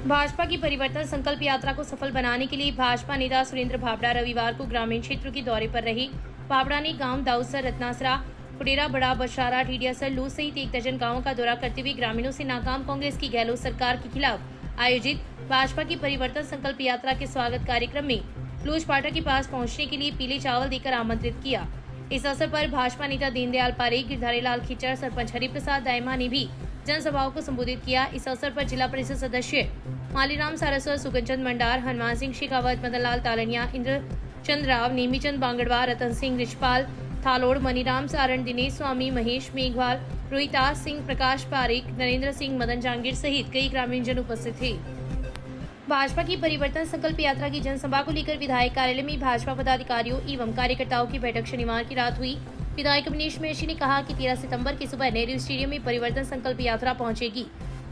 भाजपा की परिवर्तन संकल्प यात्रा को सफल बनाने के लिए भाजपा नेता सुरेंद्र भाबड़ा रविवार को ग्रामीण क्षेत्रों के दौरे पर रहे। भाबड़ा ने गांव दाऊसर, रत्नासरा, फुडेरा, बड़ा बशारा, ढीडियासर, लू सहित 1 दर्जन गांवों का दौरा करते हुए ग्रामीणों से नाकाम कांग्रेस की गहलोत सरकार के खिलाफ आयोजित भाजपा की परिवर्तन संकल्प यात्रा के स्वागत कार्यक्रम में लूज फाटा के पास पहुंचने के लिए पीले चावल देकर आमंत्रित किया। इस अवसर पर भाजपा नेता दीनदयाल पारेख, गिरधारी लाल खिचड़, सरपंच हरिप्रसाद दायमा ने भी जनसभाओं को संबोधित किया। इस अवसर पर जिला परिषद सदस्य मालीराम सारस्वत, सुगनचंद मंडार, हनुमान सिंह शेखावत, मदनलाल तालनिया, इंद्रचंद राव, नेमीचंद बांगड़वा, रतन सिंह रिछपाल, थालोड़, मनीराम सारण, दिनेश स्वामी, महेश मेघवाल, रोहितास सिंह, प्रकाश पारेख, नरेंद्र सिंह, मदन जांगीर सहित कई ग्रामीणजन उपस्थित थे। भाजपा की परिवर्तन संकल्प यात्रा की जनसभा को लेकर विधायक कार्यालय में भाजपा पदाधिकारियों एवं कार्यकर्ताओं की बैठक शनिवार की रात हुई। विधायक अवनीश महर्षि ने कहा कि 13 सितंबर की सुबह नेहरू स्टेडियम में परिवर्तन संकल्प यात्रा पहुंचेगी।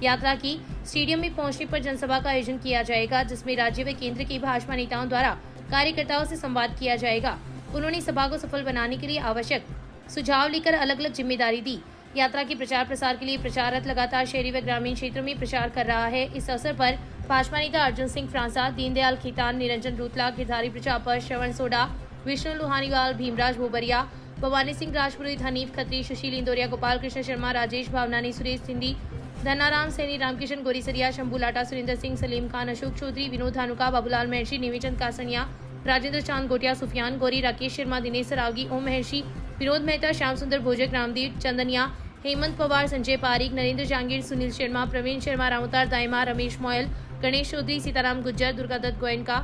यात्रा की स्टेडियम में पहुंचने पर जनसभा का आयोजन किया जाएगा, जिसमें राज्य व केंद्र के भाजपा नेताओं द्वारा कार्यकर्ताओं से संवाद किया जाएगा। उन्होंने सभा को सफल बनाने के लिए आवश्यक सुझाव लेकर अलग अलग जिम्मेदारी दी। यात्रा के प्रचार प्रसार के लिए प्रचार रथ लगातार शहरी व ग्रामीण क्षेत्रों में प्रचार कर रहा है। इस अवसर पर भाजपा नेता अर्जुन सिंह फ्रांसा, दीनदयाल खीतान, निरंजन रूतला, गिरधारी प्रजापत, श्रवण सोडा, विष्णु लुहानीवाल, भीमराज भोबरिया, भवानी सिंह राजपुरोहित, हनीफ खत्री, सुशील इंदौरिया, गोपाल कृष्ण शर्मा, राजेश भावनानी, सुरेश सिंधी, धनाराम सैनी, रामकिशन गोरीसरिया, शंभू लाटा, सुरेंद्र सिंह, सलीम खान, अशोक चौधरी, विनोद धानुका, बाबूलाल महर्षि, नेमीचंद कासनिया, राजेंद्र चांद गोटिया, सुफियान गौरी, राकेश शर्मा, दिनेश सरावगी, ओम महर्षि, विनोद मेहता, श्याम सुंदर भोजक, रामदीप चंदनिया, हेमंत पवार, संजय पारीक, नरेंद्र जांगीर, सुनील शर्मा, प्रवीण शर्मा, रामउतार दायमा, रमेश मोयल, गणेश चौधरी, सीताराम गुज्जर, दुर्गादत्त गोयनका,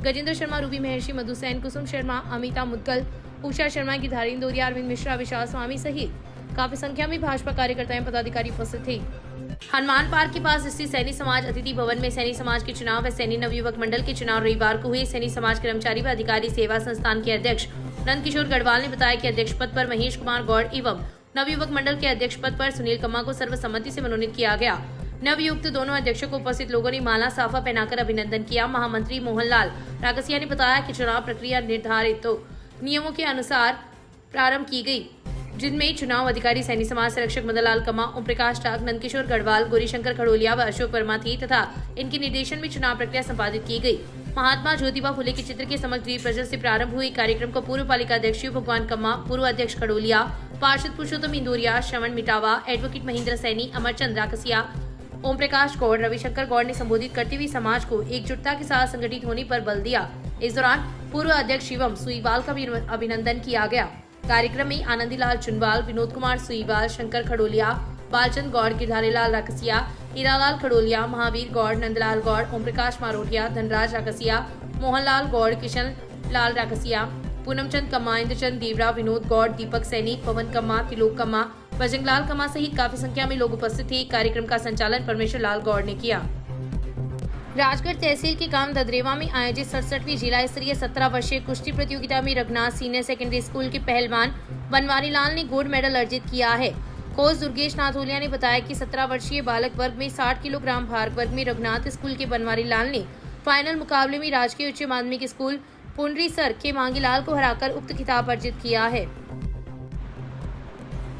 गजेंद्र शर्मा, रूबी महर्षि, मधु सैन, कुसुम शर्मा, अमिता मुदगल, उषा शर्मा, गिरधारी इंदौरिया, अरविंद मिश्रा, विशाल स्वामी सहित काफी संख्या में भाजपा कार्यकर्ता एवं पदाधिकारी उपस्थित थे। हनुमान पार्क के पास स्थित सैनी समाज अतिथि भवन में सैनी समाज के चुनाव व सैनी नवयुवक मंडल के चुनाव रविवार को हुए। सैनी समाज कर्मचारी व अधिकारी सेवा संस्थान के अध्यक्ष नंद किशोर गढ़वाल ने बताया कि अध्यक्ष पद पर महेश कुमार गौड़ एवं नवयुवक मंडल के अध्यक्ष पद पर सुनील कम्मा को सर्वसम्मति से मनोनीत किया गया। नवयुक्त दोनों अध्यक्षों को उपस्थित लोगों ने माला साफा पहनाकर अभिनंदन किया। महामंत्री मोहनलाल राकसिया ने बताया कि चुनाव प्रक्रिया निर्धारित नियमों के अनुसार प्रारंभ की गई, जिनमें चुनाव अधिकारी सैनी समाज संरक्षक मदनलाल कम्मा, ओम प्रकाश टाक, नंदकिशोर गढ़वाल, गौरीशंकर खड़ोलिया व अशोक वर्मा थी तथा इनके निर्देशन में चुनाव प्रक्रिया संपादित की गई। महात्मा ज्योतिबा फुले के चित्र के समक्ष दीप प्रज्वलन से प्रारंभ हुए कार्यक्रम को पूर्व पालिका अध्यक्ष शिव भगवान कम्मा, पूर्व अध्यक्ष खड़ोलिया, पार्षद पुरुषोत्तम इंदौरिया, श्रवण मिटावा, एडवोकेट महेंद्र सैनी, अमरचंद राकसिया, ओम प्रकाश गौड़, रविशंकर गौड़ ने संबोधित करते हुए समाज को एकजुटता के साथ संगठित होने पर बल दिया। इस दौरान पूर्व अध्यक्ष शिवम सुईवाल का भी अभिनंदन किया गया। कार्यक्रम में आनंदीलाल चुनवाल, विनोद कुमार सुईवाल, शंकर खड़ोलिया, बालचंद गौड़, गिरधारी लाल राकसिया, हीरालाल खड़ोलिया, महावीर गौड़, नंदलाल गौड़, ओम प्रकाश मारोटिया, धनराज राकसिया, मोहनलाल गौड़, किशन लाल राकसिया, पूनमचंद कम्मा, इंद्रचंद देवरा, विनोद गौड़, दीपक सैनी, पवन कम्मा, तिलोक कम्मा, बजरंगलाल कम्मा सहित काफी संख्या में लोग उपस्थित थे। कार्यक्रम का संचालन परमेश्वर लाल गौड़ ने किया। राजगढ़ तहसील के गांव ददरेवा में आयोजित 67वीं जिला स्तरीय 17 वर्षीय कुश्ती प्रतियोगिता में रघुनाथ सीनियर सेकेंडरी स्कूल के पहलवान बनवारी लाल ने गोल्ड मेडल अर्जित किया है। कोच दुर्गेश नाथोलिया ने बताया कि 17 वर्षीय बालक वर्ग में 60 किलोग्राम भार वर्ग में रघुनाथ स्कूल के बनवारी लाल ने फाइनल मुकाबले में राजकीय उच्च माध्यमिक स्कूल पुंडरीसर के मांगीलाल को हराकर उक्त खिताब अर्जित किया है।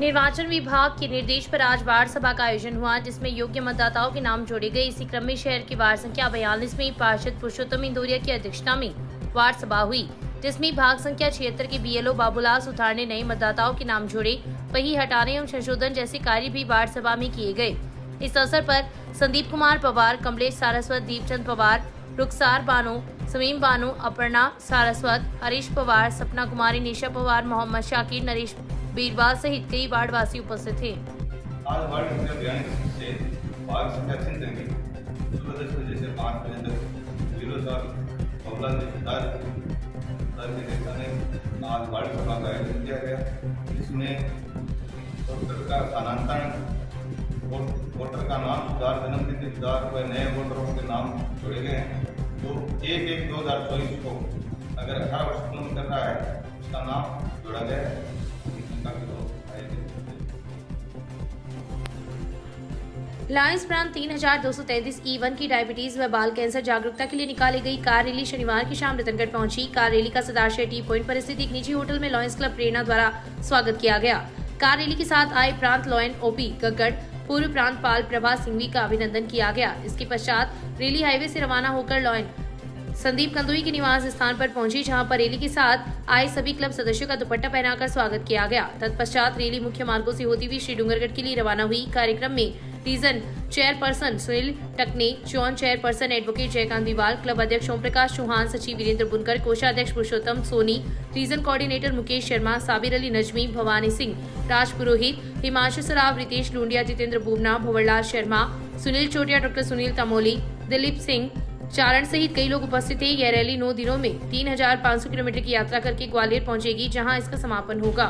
निर्वाचन विभाग के निर्देश पर आज वार्ड सभा का आयोजन हुआ, जिसमें योग्य मतदाताओं के नाम जोड़े गए। इसी क्रम में शहर की वार्ड संख्या 42 में पार्षद पुरुषोत्तम इंदौरिया की अध्यक्षता में वार्ड सभा हुई, जिसमें भाग संख्या 76 के बीएलओ बाबूलाल सुथार ने नए मतदाताओं के नाम जोड़े, वही हटाने एवं संशोधन जैसे कार्य भी वार्ड सभा में किए गए। इस अवसर पर संदीप कुमार पवार, कमलेश सारस्वत, दीपचंद पवार, रुखसार बानो, समीम बानो, अपर्णा सारस्वत, हरीश पवार, सपना कुमारी, निशा पवार, मोहम्मद शाकिर, नरेश बीरवाल सहित कई वार्ड वासी उपस्थित थे। आज वार्ड संख्या 42 से वार्ड संख्या 76 में सुबह 10 बजे से 5 बजे तक विरोध बाबूलाल जथेदार के नेता ने आज वार्ड सभा का आयोजन किया गया, जिसमें वोटर का स्थानांतरण, वोटर का नाम सुधार, जन्मतिथि सुधार व नए वोटरों के नाम जोड़े गए हैं। तो 1/1/2024 को अगर 18 वर्ष पूर्ण कर रहा है उसका नाम जोड़ा गया है। लायंस प्रांत 3233 E1 की डायबिटीज व बाल कैंसर जागरूकता के लिए निकाली गई कार रैली शनिवार की शाम रतनगढ़ पहुंची। कार रैली का सदाशय टी पॉइंट पर स्थित एक निजी होटल में लॉयंस क्लब प्रेरणा द्वारा स्वागत किया गया। कार रैली के साथ आए प्रांत लॉयन ओपी गगड़, पूर्व प्रांतपाल प्रभा सिंघवी का अभिनंदन किया गया। इसके पश्चात रैली हाईवे से रवाना होकर लॉयन संदीप कंदुई के निवास स्थान पर पहुंची, जहां पर रैली के साथ आए सभी क्लब सदस्यों का दुपट्टा पहनाकर स्वागत किया गया। तत्पश्चात रैली मुख्य मार्गों से होती हुई श्री डूंगरगढ़ के लिए रवाना हुई। कार्यक्रम में region chairperson Sunil Takne, zone chairperson advocate Jaykant Viwal, club अध्यक्ष ओम प्रकाश चौहान, सचिव वीरेंद्र बुनकर, कोषाध्यक्ष Purushottam Soni, region coordinator Mukesh Sharma, Sabir Ali Najmi, Bhawani Singh, Raj Purohit, Himanshu Saraf, Ritesh Lundia, Jitendra Bubna, Bhanwarlal Sharma, Sunil Chotia, doctor Sunil Tamoli, Dilip Singh Charan सहित कई लोग उपस्थित थे। यह रैली 9 दिनों में 3500 किलोमीटर की यात्रा करके ग्वालियर पहुंचेगी, जहां इसका समापन होगा।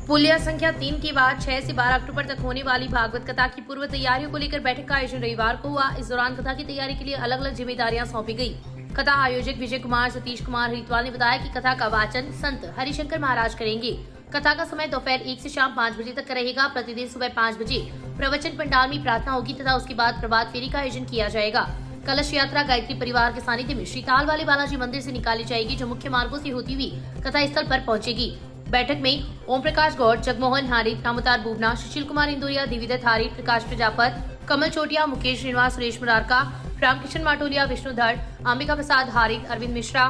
पुलिया संख्या 3 के बाद 6 से 12 अक्टूबर तक होने वाली भागवत कथा की पूर्व तैयारियों को लेकर बैठक का आयोजन रविवार को हुआ। इस दौरान कथा की तैयारी के लिए अलग अलग जिम्मेदारियां सौंपी गई। कथा आयोजक विजय कुमार सतीश कुमार हरिद्वाल ने बताया कि कथा का वाचन संत हरिशंकर महाराज करेंगे। कथा का समय दोपहर 1 से शाम 5 बजे तक रहेगा। प्रतिदिन सुबह 5 बजे प्रवचन पंडाल में प्रार्थना होगी तथा उसके बाद प्रभात फेरी का आयोजन किया जाएगा। कलश यात्रा गायत्री परिवार के सानिध्य में श्री ताल वाले बालाजी मंदिर से निकाली जाएगी, जो मुख्य मार्गों से होती हुई कथा स्थल पर पहुंचेगी। बैठक में ओम प्रकाश गौड़, जगमोहन हारित, रामतार बुबना, सुशील कुमार इंदौरिया, देवीदत्त हारित, प्रकाश प्रजापत, कमल चोटिया, मुकेश श्रीनिवास, सुरेश मुरारका, रामकिशन माटोलिया, विष्णुधर, अंबिका प्रसाद हारित, अरविंद मिश्रा,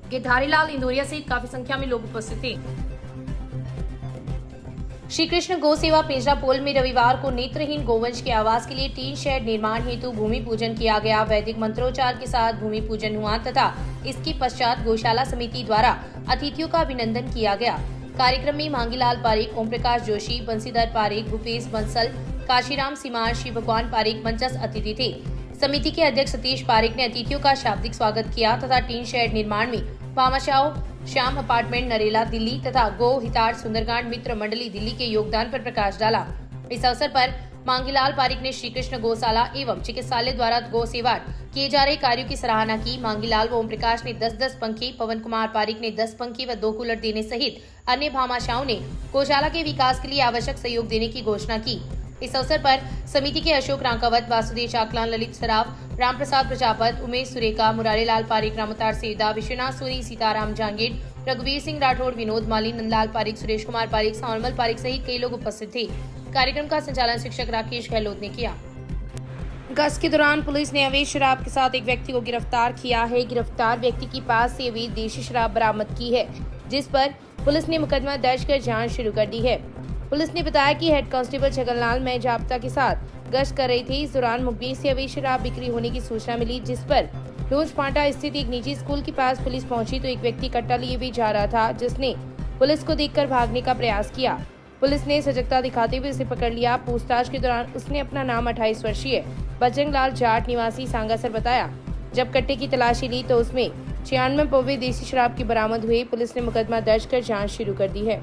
गिरधारीलाल इंदौरिया सहित काफी संख्या में लोग उपस्थित थे। श्री कृष्ण गौ सेवा पेजरापोल में रविवार को नेत्रहीन गोवंश के आवास के लिए टीन शेड निर्माण हेतु भूमि पूजन किया गया। वैदिक मंत्रोच्चार के साथ भूमि पूजन हुआ तथा इसके पश्चात गौशाला समिति द्वारा अतिथियों का अभिनंदन किया गया। कार्यक्रम में मांगीलाल पारीक, ओम प्रकाश जोशी, बंसीधर पारीक, भूपेश बंसल, काशीराम सिमार, श्री भगवान पारीक मंचस्थ अतिथि थे। समिति के अध्यक्ष सतीश पारीक ने अतिथियों का शाब्दिक स्वागत किया तथा टीन शेड निर्माण में भामाशाह श्याम अपार्टमेंट नरेला दिल्ली तथा गो हितार्थ सुंदरकांड मित्र मंडली दिल्ली के योगदान पर प्रकाश डाला। इस अवसर पर मांगीलाल पारीक ने श्री कृष्ण गौशाला एवं चिकित्सालय द्वारा गौ सेवा किए जा रहे कार्यों की सराहना की। मांगीलाल व ओम प्रकाश ने 10-10 पंखे, पवन कुमार पारीक ने 10 पंखे व 2 कूलर देने सहित अन्य भामाशाहों ने गौशाला के विकास के लिए आवश्यक सहयोग देने की घोषणा की। इस अवसर पर समिति के अशोक रांकावत, वासुदेव चाकलान, ललित सराफ, राम प्रसाद प्रजापत, उमेश सुरेखा, मुरारीलाल पारीक, रामतार सेवदा, विश्वनाथ सोनी, सीताराम जांगीर, रघुवीर सिंह राठौड़, विनोद माली, नंदलाल पारीक, सुरेश कुमार पारीक, सावनमल पारीक सहित कई लोग उपस्थित थे। कार्यक्रम का संचालन शिक्षक राकेश गहलोत ने किया। गश्त के दौरान पुलिस ने अवैध शराब के साथ एक व्यक्ति को गिरफ्तार किया है। गिरफ्तार व्यक्ति के पास से अवैध देशी शराब बरामद की है, जिस पर पुलिस ने मुकदमा दर्ज कर जांच शुरू कर दी है। पुलिस ने बताया कि हेड कांस्टेबल छगनलाल महजाब्ता के साथ गश्त कर रही थी। इस दौरान मुखबिर से अवैध शराब बिक्री होने की सूचना मिली, जिस पर लोजपाटा स्थित एक निजी स्कूल के पास पुलिस पहुंची तो एक व्यक्ति कट्टा लिए भी जा रहा था, जिसने पुलिस को देखकर भागने का प्रयास किया। पुलिस ने सजगता दिखाते हुए उसे पकड़ लिया। पूछताछ के दौरान उसने अपना नाम 28 वर्षीय बजरंग लाल जाट निवासी सांगासर बताया। जब कट्टे की तलाशी ली तो उसमें 96 पौवे देसी शराब की बरामद हुई। पुलिस ने मुकदमा दर्ज कर जाँच शुरू कर दी है।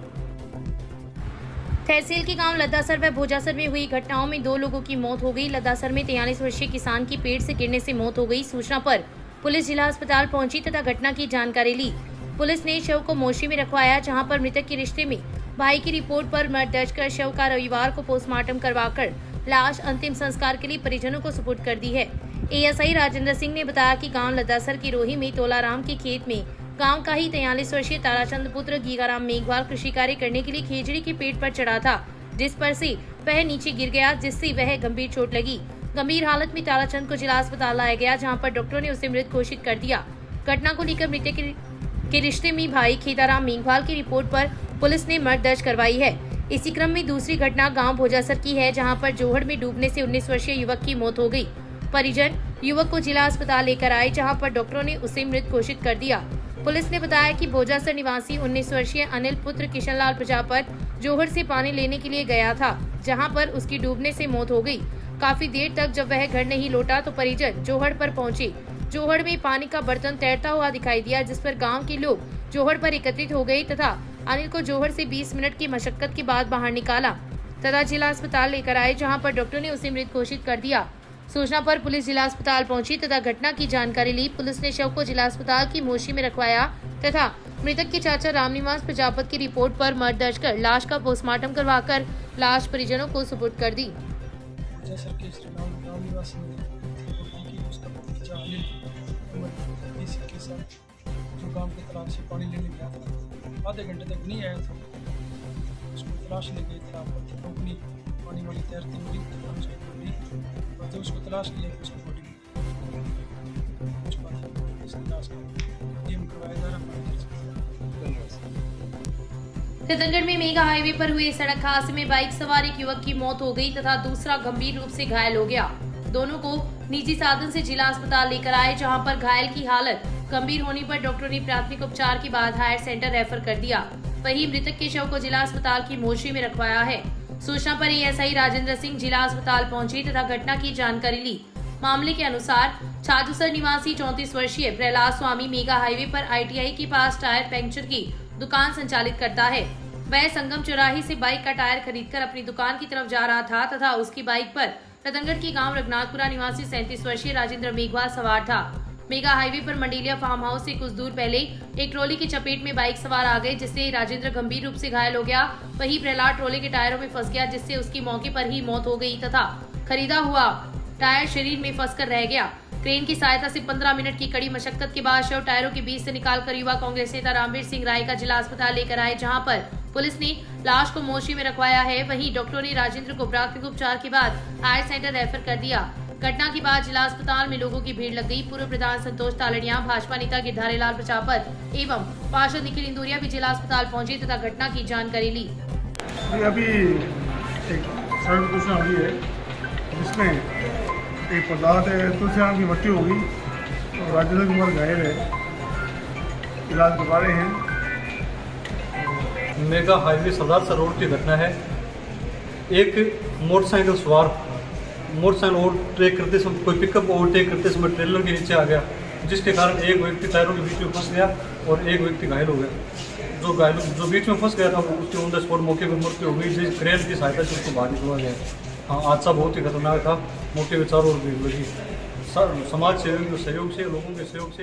तहसील के गांव लद्दासर व भोजासर में हुई घटनाओं में 2 लोगों की मौत हो गई। लद्दासर में 43 वर्षीय किसान की पेड़ से गिरने से मौत हो गई। सूचना पर पुलिस जिला अस्पताल पहुंची तथा घटना की जानकारी ली। पुलिस ने शव को मोशी में रखवाया, जहां पर मृतक के रिश्ते में भाई की रिपोर्ट पर मर्डर दर्ज कर शव का रविवार को पोस्टमार्टम करवाकर लाश अंतिम संस्कार के लिए परिजनों को सुपुर्द कर दी है। एएसआई राजेंद्र सिंह ने बताया कि गाँव लद्दासर की रोही में तोलाराम के खेत में गांव का ही 43 वर्षीय ताराचंद पुत्र गीगाराम मेघवाल कृषि कार्य करने के लिए खेजड़ी के पेड़ पर चढ़ा था, जिस पर से वह नीचे गिर गया, जिससे वह गंभीर चोट लगी। गंभीर हालत में ताराचंद को जिला अस्पताल लाया गया, जहां पर डॉक्टरों ने उसे मृत घोषित कर दिया। घटना को लेकर मृतक के रिश्ते में भाई खेताराम मेघवाल की रिपोर्ट पर पुलिस ने मर्डर दर्ज करवाई है। इसी क्रम में दूसरी घटना गाँव भोजासर की है, जहाँ पर जोहड़ में डूबने से 19 वर्षीय युवक की मौत हो गयी। परिजन युवक को जिला अस्पताल लेकर आए, जहाँ पर डॉक्टरों ने उसे मृत घोषित कर दिया। पुलिस ने बताया कि भोजासर निवासी 19 वर्षीय अनिल पुत्र किशनलाल प्रजापत जोहड़ से पानी लेने के लिए गया था, जहां पर उसकी डूबने से मौत हो गई। काफी देर तक जब वह घर नहीं लौटा तो परिजन जोहड़ पर पहुंचे। जोहड़ में पानी का बर्तन तैरता हुआ दिखाई दिया, जिस पर गांव के लोग जोहड़ पर एकत्रित हो गए तथा अनिल को जोहड़ से 20 मिनट की मशक्कत के बाद बाहर निकाला तथा जिला अस्पताल लेकर आए, जहाँ पर डॉक्टर ने उसे मृत घोषित कर दिया। सूचना पर पुलिस जिला अस्पताल पहुंची तथा घटना की जानकारी ली। पुलिस ने शव को जिला अस्पताल की मोशी में रखवाया तथा मृतक के चाचा रामनिवास प्रजापत की रिपोर्ट पर मर्डर दर्ज कर लाश का पोस्टमार्टम करवाकर लाश परिजनों को सुपुर्द कर दी। जो गांव के तालाब से पानी लेने गया था, आधे घंटे तक नहीं आया था। उसको तलाश ले गए थे आपको रोकनी पानी वाली तैरती मिली हम उसको ढूंढी और जब उसको तलाश लिया तो उसको बॉडी कुछ पाती इस तलाश का डीएम करवाया जा रहा है। टीकमगढ़ में मेगा हाईवे पर हुए सड़क हादसे में बाइक सवार एक युवक की मौत हो गई तथा दूसरा गंभीर रूप से घायल हो गया। दोनों को निजी साधन से जिला अस्पताल लेकर आए, जहां पर घायल की हालत गंभीर होने पर डॉक्टर ने प्राथमिक उपचार के बाद हायर सेंटर रेफर कर दिया। वहीं मृतक के शव को जिला अस्पताल की मोर्चरी में रखवाया है। सूचना पर एएसआई राजेंद्र सिंह जिला अस्पताल पहुंचे तथा घटना की जानकारी ली। मामले के अनुसार छाजूसर निवासी 34 वर्षीय प्रहलाद स्वामी मेगा हाईवे पर आईटीआई के पास टायर पंक्चर की दुकान संचालित करता है। वह संगम चौराहे से बाइक का टायर खरीदकर अपनी दुकान की तरफ जा रहा था तथा उसकी बाइक पर टीकमगढ़ के गांव रघुनाथपुरा निवासी 37 वर्षीय राजेंद्र मेघवाल सवार था। मेगा हाईवे पर मंडेलिया फार्म हाउस से कुछ दूर पहले एक ट्रॉली की चपेट में बाइक सवार आ गए, जिससे राजेंद्र गंभीर रूप से घायल हो गया। वहीं प्रहलाद ट्रॉली के टायरों में फंस गया, जिससे उसकी मौके पर ही मौत हो गई तथा खरीदा हुआ टायर शरीर में फंसकर रह गया। क्रेन की सहायता से 15 मिनट की कड़ी मशक्कत के बाद शव टायरों के बीच से निकालकर युवा कांग्रेस नेता रामवीर सिंह राय का जिला अस्पताल लेकर आए, जहां पर पुलिस ने लाश को मोर्चरी में रखवाया है। वहीं डॉक्टरों ने राजेंद्र को प्राथमिक उपचार के बाद हायर सेंटर रेफर कर दिया। घटना के बाद जिला अस्पताल में लोगों की भीड़ लग गई। पूर्व प्रधान संतोष तालड़िया, भाजपा नेता गिरधारीलाल प्रजापत एवं पार्षद निखिल इंदुरिया भी जिला अस्पताल पहुंचे तथा घटना की जानकारी ली। अभी एक सड़क दुर्घटना हुई है जिसमें एक पदार्थ है तुलसीराम की मृत्यु हो गई और राजेंद्र कुमार घायल है, इलाज करवा रहे हैं। मेगा हाईवे सरदार रोड की घटना है। एक मोटरसाइकिल सवार मोटरसाइकिल ओवरटेक करते समय कोई पिकअप ओवरटेक करते समय ट्रेलर के नीचे आ गया, जिसके कारण एक व्यक्ति टायरों के बीच में फंस गया और एक व्यक्ति घायल हो गया। जो बीच में फंस गया था उसकी ऑन द स्पॉट मौके पर मृत्यु हो गई, जिस क्रेन की सहायता से उसको बाहर निकलवा गया। हाँ, हादसा बहुत ही खतरनाक था। मौके पर चारों ओर भीड़ लगी। समाज सेवियों के सहयोग से, लोगों के सहयोग से